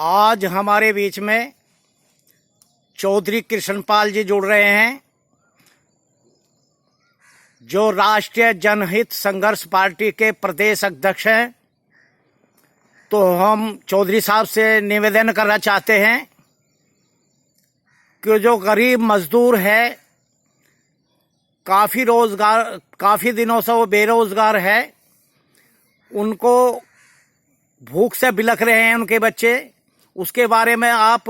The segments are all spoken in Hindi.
आज हमारे बीच में चौधरी कृष्णपाल जी जुड़ रहे हैं, जो राष्ट्रीय जनहित संघर्ष पार्टी के प्रदेश अध्यक्ष हैं। तो हम चौधरी साहब से निवेदन करना चाहते हैं कि जो गरीब मजदूर है, काफ़ी दिनों से वो बेरोजगार है, उनको भूख से बिलख रहे हैं उनके बच्चे, उसके बारे में आप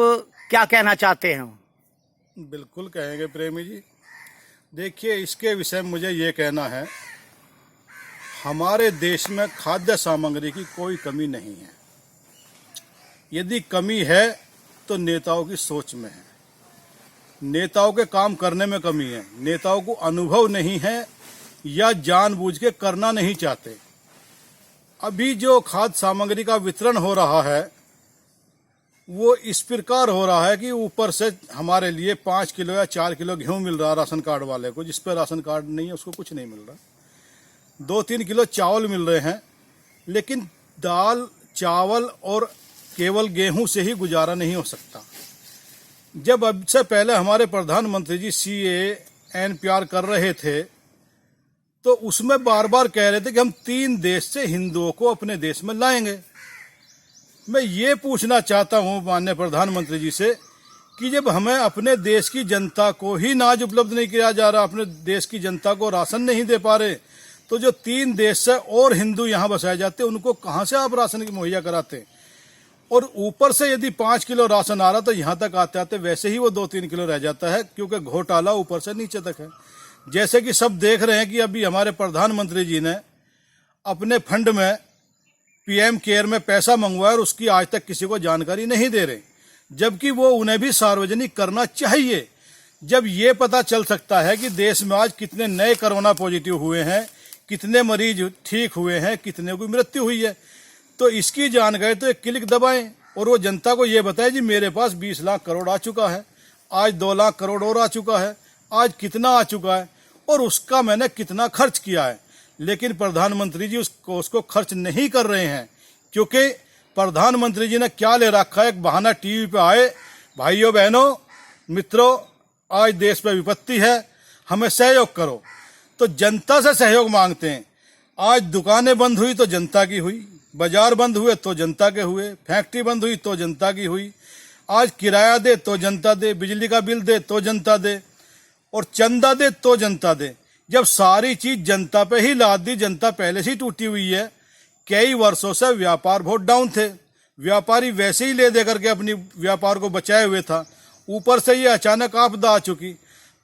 क्या कहना चाहते हैं? बिल्कुल कहेंगे प्रेमी जी। देखिए, इसके विषय में मुझे ये कहना है, हमारे देश में खाद्य सामग्री की कोई कमी नहीं है। यदि कमी है तो नेताओं की सोच में है, नेताओं के काम करने में कमी है। नेताओं को अनुभव नहीं है या जानबूझ के करना नहीं चाहते। अभी जो खाद्य सामग्री का वितरण हो रहा है वो इस प्रकार हो रहा है कि ऊपर से हमारे लिए 5 किलो या 4 किलो गेहूं मिल रहा है राशन कार्ड वाले को, जिस पर राशन कार्ड नहीं है उसको कुछ नहीं मिल रहा। 2-3 किलो चावल मिल रहे हैं, लेकिन दाल चावल और केवल गेहूं से ही गुजारा नहीं हो सकता। जब अब से पहले हमारे प्रधानमंत्री जी CAA-NPR कर रहे थे तो उसमें बार बार कह रहे थे कि हम 3 देश से हिंदुओं को अपने देश में लाएंगे। मैं ये पूछना चाहता हूँ माननीय प्रधानमंत्री जी से कि जब हमें अपने देश की जनता को ही अनाज उपलब्ध नहीं किया जा रहा, अपने देश की जनता को राशन नहीं दे पा रहे, तो जो 3 देश से और हिंदू यहाँ बसाए जाते उनको कहाँ से आप राशन मुहैया कराते? और ऊपर से यदि 5 किलो राशन आ रहा तो यहाँ तक आते आते वैसे ही वो 2-3 किलो रह जाता है, क्योंकि घोटाला ऊपर से नीचे तक है। जैसे कि सब देख रहे हैं कि अभी हमारे प्रधानमंत्री जी ने अपने फंड में PM केयर में पैसा मंगवाया और उसकी आज तक किसी को जानकारी नहीं दे रहे, जबकि वो उन्हें भी सार्वजनिक करना चाहिए। जब ये पता चल सकता है कि देश में आज कितने नए कोरोना पॉजिटिव हुए हैं, कितने मरीज ठीक हुए हैं, कितने की मृत्यु हुई है, तो इसकी जानकारी तो एक क्लिक दबाएं और वो जनता को ये बताएं जी मेरे पास 20 लाख करोड़ आ चुका है, आज 2 लाख करोड़ और आ चुका है, आज कितना आ चुका है और उसका मैंने कितना खर्च किया है। लेकिन प्रधानमंत्री जी उसको खर्च नहीं कर रहे हैं, क्योंकि प्रधानमंत्री जी ने क्या ले रखा है, एक बहाना टीवी पे आए, भाइयों बहनों मित्रों आज देश पे विपत्ति है, हमें सहयोग करो। तो जनता से सहयोग मांगते हैं। आज दुकानें बंद हुई तो जनता की हुई, बाजार बंद हुए तो जनता के हुए, फैक्ट्री बंद हुई तो जनता की हुई, आज किराया दे तो जनता दे, बिजली का बिल दे तो जनता दे, और चंदा दे तो जनता दे। जब सारी चीज जनता पे ही लाद दी, जनता पहले से ही टूटी हुई है। कई वर्षों से व्यापार बहुत डाउन थे, व्यापारी वैसे ही ले दे करके अपनी व्यापार को बचाए हुए था, ऊपर से ये अचानक आपदा आ चुकी।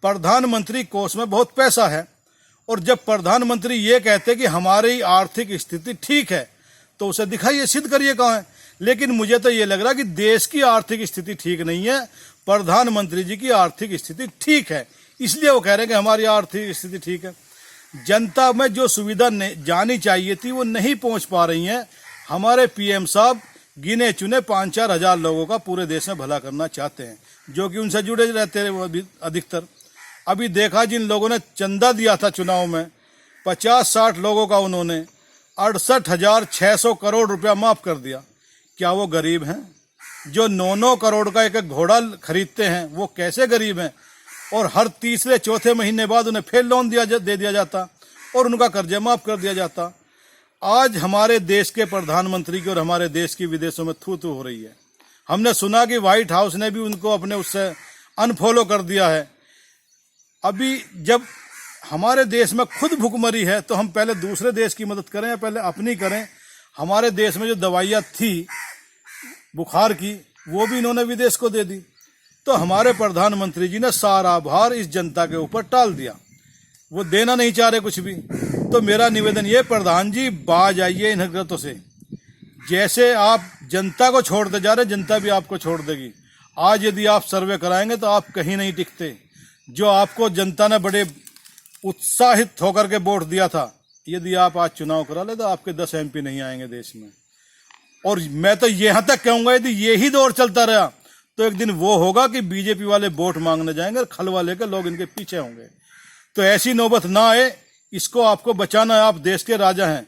प्रधानमंत्री कोष में बहुत पैसा है, और जब प्रधानमंत्री ये कहते कि हमारी आर्थिक स्थिति ठीक है तो उसे दिखाइए, सिद्ध करिए कहाँ है। लेकिन मुझे तो ये लग रहा है कि देश की आर्थिक स्थिति ठीक नहीं है, प्रधानमंत्री जी की आर्थिक स्थिति ठीक है, इसलिए वो कह रहे हैं कि हमारी आर्थिक स्थिति ठीक है। जनता में जो सुविधा जानी चाहिए थी वो नहीं पहुंच पा रही है। हमारे PM साहब गिने चुने 5-4 हजार लोगों का पूरे देश में भला करना चाहते हैं, जो कि उनसे जुड़े रहते हैं वो अधिकतर। अभी देखा जिन लोगों ने चंदा दिया था चुनाव में, 50-60 लोगों का उन्होंने 68,600 करोड़ रुपया माफ कर दिया। क्या वो गरीब हैं? जो 9-9 करोड़ का एक घोड़ा खरीदते हैं वो कैसे गरीब हैं? और हर तीसरे चौथे महीने बाद उन्हें फिर लोन दे दिया जाता और उनका कर्जा माफ कर दिया जाता। आज हमारे देश के प्रधानमंत्री की और हमारे देश की विदेशों में थू थू हो रही है। हमने सुना कि व्हाइट हाउस ने भी उनको अपने उससे अनफॉलो कर दिया है। अभी जब हमारे देश में खुद भुखमरी है तो हम पहले दूसरे देश की मदद करें या पहले अपनी करें? हमारे देश में जो दवाइयाँ थी बुखार की वो भी इन्होंने विदेश को दे दी। तो हमारे प्रधानमंत्री जी ने सारा भार इस जनता के ऊपर टाल दिया, वो देना नहीं चाह रहे कुछ भी। तो मेरा निवेदन ये, प्रधान जी बाज आइए इन हरकतों से। जैसे आप जनता को छोड़ते जा रहे, जनता भी आपको छोड़ देगी। आज यदि आप सर्वे कराएंगे तो आप कहीं नहीं टिकते। जो आपको जनता ने बड़े उत्साहित होकर के वोट दिया था, यदि आप आज चुनाव करा ले तो आपके 10 MP नहीं आएंगे देश में। और मैं तो यहाँ तक कहूंगा यदि यही दौर चलता रहा तो एक दिन वो होगा कि बीजेपी वाले वोट मांगने जाएंगे और खलवा लेकर लोग इनके पीछे होंगे। तो ऐसी नौबत ना आए, इसको आपको बचाना है। आप देश के राजा हैं,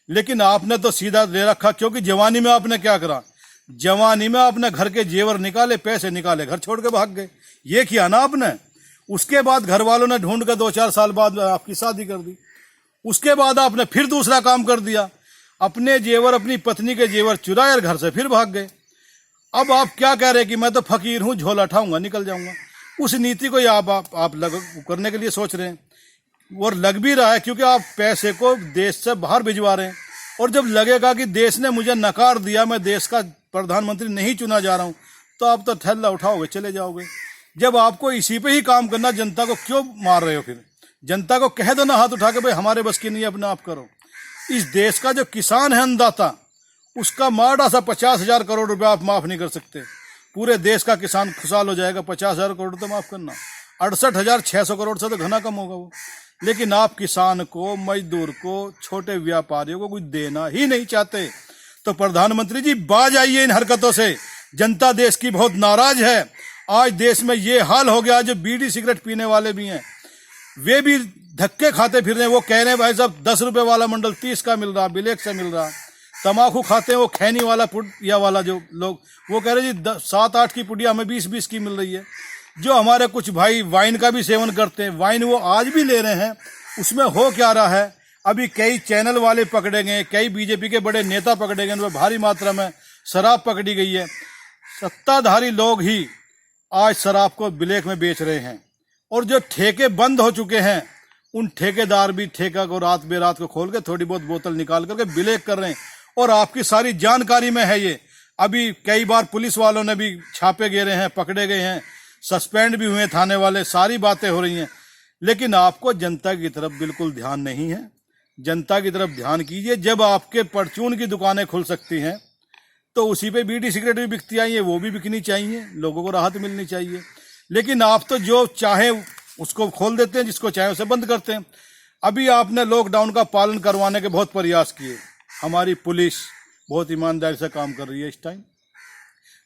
लेकिन आपने तो सीधा ले रखा, क्योंकि जवानी में आपने क्या करा? जवानी में अपने घर के जेवर निकाले, पैसे निकाले, घर छोड़ के भाग गए। ये किया ना आपने। उसके बाद घर वालों ने ढूंढ कर 2-4 साल बाद आपकी शादी कर दी। उसके बाद आपने फिर दूसरा काम कर दिया, अपने जेवर, अपनी पत्नी के जेवर चुराए और घर से फिर भाग गए। अब आप क्या कह रहे हैं कि मैं तो फकीर हूं, झोला उठाऊंगा निकल जाऊंगा। उस नीति को आप करने के लिए सोच रहे हैं, और लग भी रहा है, क्योंकि आप पैसे को देश से बाहर भिजवा रहे हैं। और जब लगेगा कि देश ने मुझे नकार दिया, मैं देश का प्रधानमंत्री नहीं चुना जा रहा हूं, तो आप तो ठल्ला उठाओगे, चले जाओगे। जब आपको इसी पे ही काम करना, जनता को क्यों मार रहे हो? फिर जनता को कह दो ना हाथ उठा के, भाई हमारे बस की नहीं, अपने आप करो। इस देश का जो किसान है अन्नदाता, उसका माड़ा सा 50,000 करोड़ रुपया आप माफ नहीं कर सकते। पूरे देश का किसान खुशहाल हो जाएगा, 50,000 करोड़ तो माफ करना, 68,600 करोड़ से तो घना कम होगा वो। लेकिन आप किसान को, मजदूर को, छोटे व्यापारियों को कुछ देना ही नहीं चाहते। तो प्रधानमंत्री जी बाज आइए इन हरकतों से। जनता देश की बहुत नाराज है। आज देश में ये हाल हो गया, जो बीड़ी सिगरेट पीने वाले भी हैं वे भी धक्के खाते फिर रहे हैं। वो कह रहे हैं भाई साहब 10 रुपए वाला मंडल 30 का मिल रहा, ब्लैक से मिल रहा। तम्बाकू खाते हैं वो खैनी वाला पुड़िया वाला जो लोग, वो कह रहे जी 7-8 की पुड़िया हमें 20-20 की मिल रही है। जो हमारे कुछ भाई वाइन का भी सेवन करते हैं, वाइन वो आज भी ले रहे हैं। उसमें हो क्या रहा है, अभी कई चैनल वाले पकड़े गए, कई बीजेपी के बड़े नेता पकड़े गए, उनमें भारी मात्रा में शराब पकड़ी गई है। सत्ताधारी लोग ही आज शराब को ब्लैक में बेच रहे हैं। और जो ठेके बंद हो चुके हैं, उन ठेकेदार भी ठेका को रात बेरात को खोल के थोड़ी बहुत बोतल निकाल करके ब्लैक कर रहे हैं। और आपकी सारी जानकारी में है ये। अभी कई बार पुलिस वालों ने भी छापे गेरे हैं, पकड़े गए हैं, सस्पेंड भी हुए थाने वाले, सारी बातें हो रही हैं। लेकिन आपको जनता की तरफ बिल्कुल ध्यान नहीं है। जनता की तरफ ध्यान कीजिए। जब आपके परचून की दुकानें खुल सकती हैं, तो उसी पे बीड़ी सिगरेट भी बिकती आई है, वो भी बिकनी चाहिए, लोगों को राहत मिलनी चाहिए। लेकिन आप तो जो चाहे उसको खोल देते हैं, जिसको चाहे उसे बंद करते हैं। अभी आपने लॉकडाउन का पालन करवाने के बहुत प्रयास किए। हमारी पुलिस बहुत ईमानदारी से काम कर रही है। इस टाइम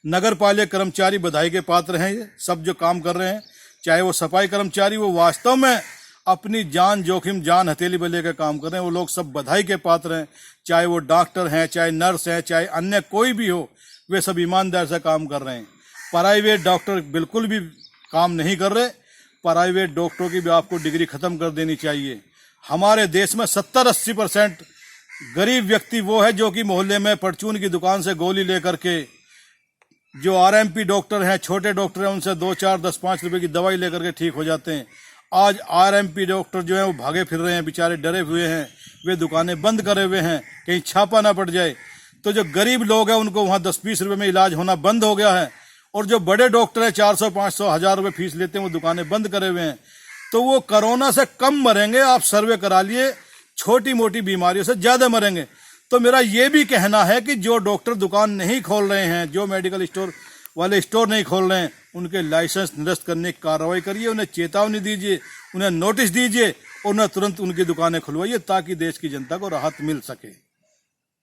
नगर पालिका कर्मचारी बधाई के पात्र हैं। ये सब जो काम कर रहे हैं, चाहे वो सफाई कर्मचारी, वो वास्तव में अपनी जान जोखिम, जान हथेली पे लेकर काम कर रहे हैं, वो लोग सब बधाई के पात्र हैं। चाहे वो डॉक्टर हैं, चाहे नर्स हैं, चाहे अन्य कोई भी हो, वे सब ईमानदारी से काम कर रहे हैं। प्राइवेट डॉक्टर बिल्कुल भी काम नहीं कर रहे। प्राइवेट डॉक्टरों की भी आपको डिग्री खत्म कर देनी चाहिए। हमारे देश में 70-80% गरीब व्यक्ति वो है जो कि मोहल्ले में परचून की दुकान से गोली लेकर के, जो आरएमपी डॉक्टर हैं, छोटे डॉक्टर हैं, उनसे 2-4, 10-5 रुपए की दवाई लेकर के ठीक हो जाते हैं। आज आरएमपी डॉक्टर जो है वो भागे फिर रहे हैं, बेचारे डरे हुए हैं, वे दुकानें बंद करे हुए हैं, कहीं छापा ना पड़ जाए। तो जो गरीब लोग हैं उनको वहाँ 10-20 रुपए में इलाज होना बंद हो गया है। और जो बड़े डॉक्टर हैं 400, 500, 1000 रुपए फीस लेते हैं, वो दुकानें बंद करे हुए हैं। तो वो कोरोना से कम मरेंगे। आप सर्वे करा लिए, छोटी मोटी बीमारियों से ज्यादा मरेंगे। तो मेरा ये भी कहना है कि जो डॉक्टर दुकान नहीं खोल रहे हैं, जो मेडिकल स्टोर वाले स्टोर नहीं खोल रहे हैं, उनके लाइसेंस निरस्त करने की कार्रवाई करिए, उन्हें चेतावनी दीजिए, उन्हें नोटिस दीजिए और उन्हें तुरंत उनकी दुकानें खुलवाइए, ताकि देश की जनता को राहत मिल सके।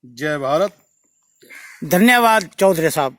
जय भारत। धन्यवाद चौधरी साहब।